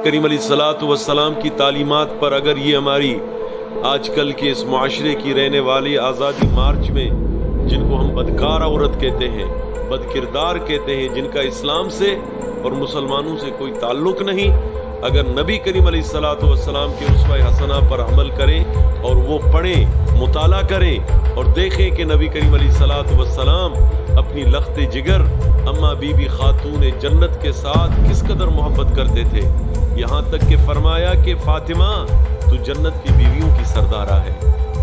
کریم علیہ الصلوۃ والسلام کی تعلیمات پر اگر یہ ہماری آج کل کے اس معاشرے کی رہنے والی آزادی مارچ میں، جن کو ہم بدکار عورت کہتے ہیں، بد کردار کہتے ہیں، جن کا اسلام سے اور مسلمانوں سے کوئی تعلق نہیں، اگر نبی کریم علیہ الصلوۃ والسلام کے اسوہ حسنہ پر عمل کریں اور وہ پڑھیں، مطالعہ کریں اور دیکھیں کہ نبی کریم علیہ الصلوۃ والسلام اپنی لخت جگر اماں بی بی خاتون جنت کے ساتھ کس قدر محبت کرتے تھے، یہاں تک کہ فرمایا کہ فاطمہ تو جنت کی بیویوں کی سردارہ ہے،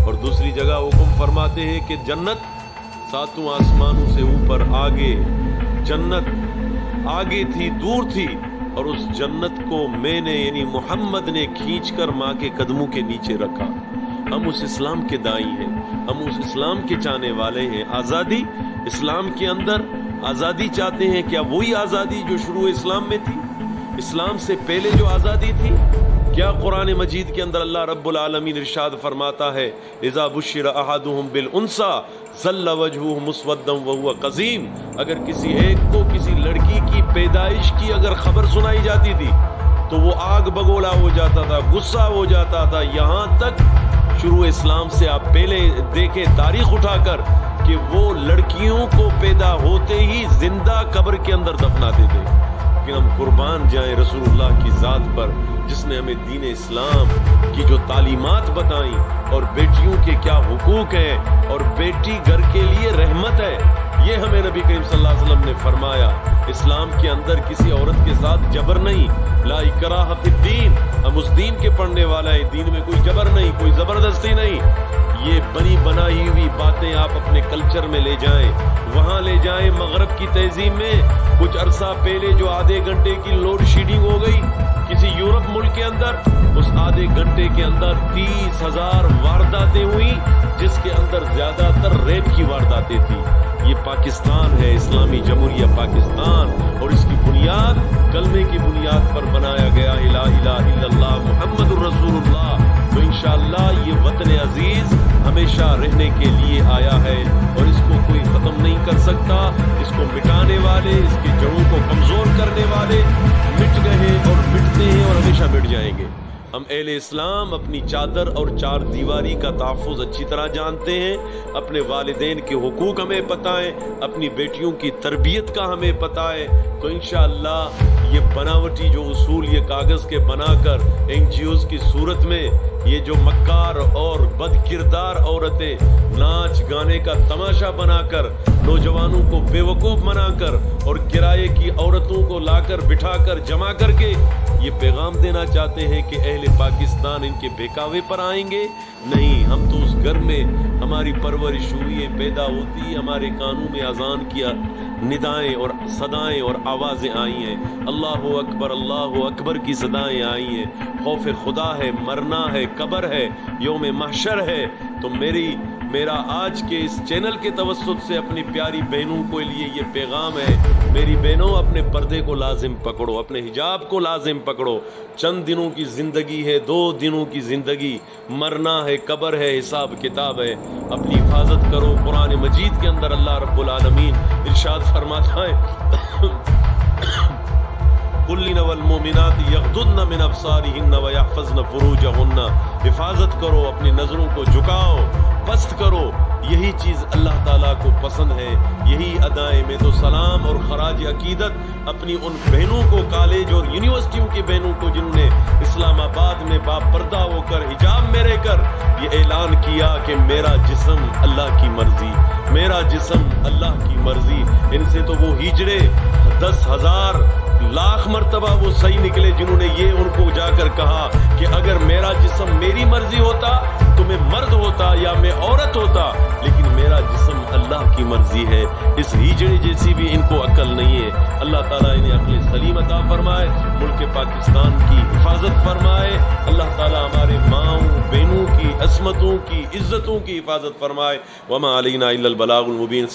اور دوسری جگہ حکم فرماتے ہیں کہ جنت ساتوں آسمانوں سے اوپر آگے، جنت آگے تھی، دور تھی، اور اس جنت کو میں نے یعنی محمد نے کھینچ کر ماں کے قدموں کے نیچے رکھا۔ ہم اس اسلام کے دائی ہیں، ہم اس اسلام کے چاہنے والے ہیں۔ آزادی اسلام کے اندر آزادی چاہتے ہیں، کیا وہی آزادی جو شروع اسلام میں تھی؟ اسلام سے پہلے جو آزادی تھی، کیا قرآن مجید کے اندر اللہ رب العالمین ارشاد فرماتا ہے اذا بشر احدهم بالانثى ظل وجهه مسودا وهو قزیم، اگر کسی ایک کو کسی لڑکی کی پیدائش کی اگر خبر سنائی جاتی تھی تو وہ آگ بگولا ہو جاتا تھا، غصہ ہو جاتا تھا، یہاں تک شروع اسلام سے آپ پہلے دیکھیں تاریخ اٹھا کر کہ وہ لڑکیوں کو پیدا ہوتے ہی زندہ قبر کے اندر دفناتے تھے۔ لیکن ہم قربان جائیں رسول اللہ کی ذات پر، جس نے ہمیں دین اسلام کی جو تعلیمات بتائیں اور بیٹیوں کے کیا حقوق ہیں اور بیٹی گھر کے لیے رحمت ہے، یہ ہمیں نبی کریم صلی اللہ علیہ وسلم نے فرمایا۔ اسلام کے اندر کسی عورت کے ساتھ جبر نہیں، لا اکراہ فی الدین، ہم اس دین کے پڑھنے والا ہیں، دین میں کوئی جبر نہیں، کوئی زبردستی نہیں۔ یہ بنی بنائی ہوئی باتیں آپ اپنے کلچر میں لے جائیں، وہاں لے جائیں۔ مغرب کی تہذیب میں کچھ عرصہ پہلے جو آدھے گھنٹے کی لوڈ شیڈنگ ہو گئی کسی یورپ ملک کے اندر، اس آدھے گھنٹے کے اندر 30,000 وارداتیں ہوئی، جس کے اندر زیادہ تر ریپ کی وارداتیں تھیں۔ یہ پاکستان ہے، اسلامی جمہوریہ پاکستان، اور اس کی بنیاد کلمے کی بنیاد پر بنایا گیا، لا الہ الا اللہ محمد الرسول اللہ۔ تو انشاءاللہ یہ وطن عزیز ہمیشہ رہنے کے لیے آیا ہے، اور اس کو کوئی ختم نہیں کر سکتا۔ اس کو مٹانے والے، اس کی جڑوں کو کمزور کرنے والے مٹ گئے اور مٹتے ہیں اور ہمیشہ مٹ جائیں گے۔ ہم اہل اسلام اپنی چادر اور چار دیواری کا تحفظ اچھی طرح جانتے ہیں، اپنے والدین کے حقوق ہمیں پتہ ہے، اپنی بیٹیوں کی تربیت کا ہمیں پتہ ہے۔ تو انشاءاللہ یہ بناوٹی جو اصول یہ کاغذ کے بنا کر NGOs کی صورت میں یہ جو مکار اور بد کردار عورتیں ناچ گانے کا تماشا بنا کر نوجوانوں کو بے وقوف بنا کر اور کرائے کی عورتوں کو لا کر بٹھا کر جمع کر کے یہ پیغام دینا چاہتے ہیں کہ اہل پاکستان ان کے بہکاوے پر آئیں گے، نہیں، ہم تو اس گھر میں ہماری پرورش ہوئی ہے، پیدا ہوتی ہے، ہمارے کانوں میں اذان کیا ندائیں اور صدائیں اور آوازیں آئی ہیں، اللہ اکبر کی صدائیں آئی ہیں، خوف خدا ہے، مرنا ہے، قبر ہے، یوم محشر ہے۔ تو میرا آج کے اس چینل کے توسط سے اپنی پیاری بہنوں کے لیے یہ پیغام ہے، میری بہنوں اپنے پردے کو لازم پکڑو، اپنے حجاب کو لازم پکڑو۔ چند دنوں کی زندگی ہے، 2 دنوں کی زندگی، مرنا ہے، قبر ہے، حساب کتاب ہے، اپنی حفاظت کرو۔ قرآن مجید کے اندر اللہ رب العالمین ارشاد فرماتا ہے قُلْ وَالْمُؤْمِنَاتِ يَغْضُضْنَ مِنْ أَبْصَارِهِنَّ وَيَحْفَظْنَ فُرُوجَهُنَّ، حفاظت کرو، اپنی نظروں کو جھکاؤ، پست کرو۔ یہی چیز اللہ تعالیٰ کو پسند ہے، یہی ادائیں میں تو سلام اور خراج عقیدت اپنی ان بہنوں کو، کالج اور یونیورسٹیوں کی بہنوں کو جنہوں نے اسلام آباد میں باپردہ ہو کر حجاب میں رہ کر یہ اعلان کیا کہ میرا جسم اللہ کی مرضی، میرا جسم اللہ کی مرضی۔ ان سے تو وہ ہجڑے 10,000 لاکھ مرتبہ وہ صحیح نکلے جنہوں نے یہ ان کو جا کر کہا کہ اگر میرا جسم میری مرضی ہوتا تو میں مرد ہوتا یا میں عورت ہوتا، لیکن میرا جسم اللہ کی مرضی ہے۔ اس ہیجڑے جیسی بھی ان کو عقل نہیں ہے۔ اللہ تعالیٰ انہیں عقل سلیم عطا فرمائے، ملک پاکستان کی حفاظت فرمائے۔ اللہ تعالیٰ ہمارے ماؤں بہنوں کی عصمتوں کی عزتوں کی حفاظت فرمائے۔ وما علینا الا البلاغ المبین۔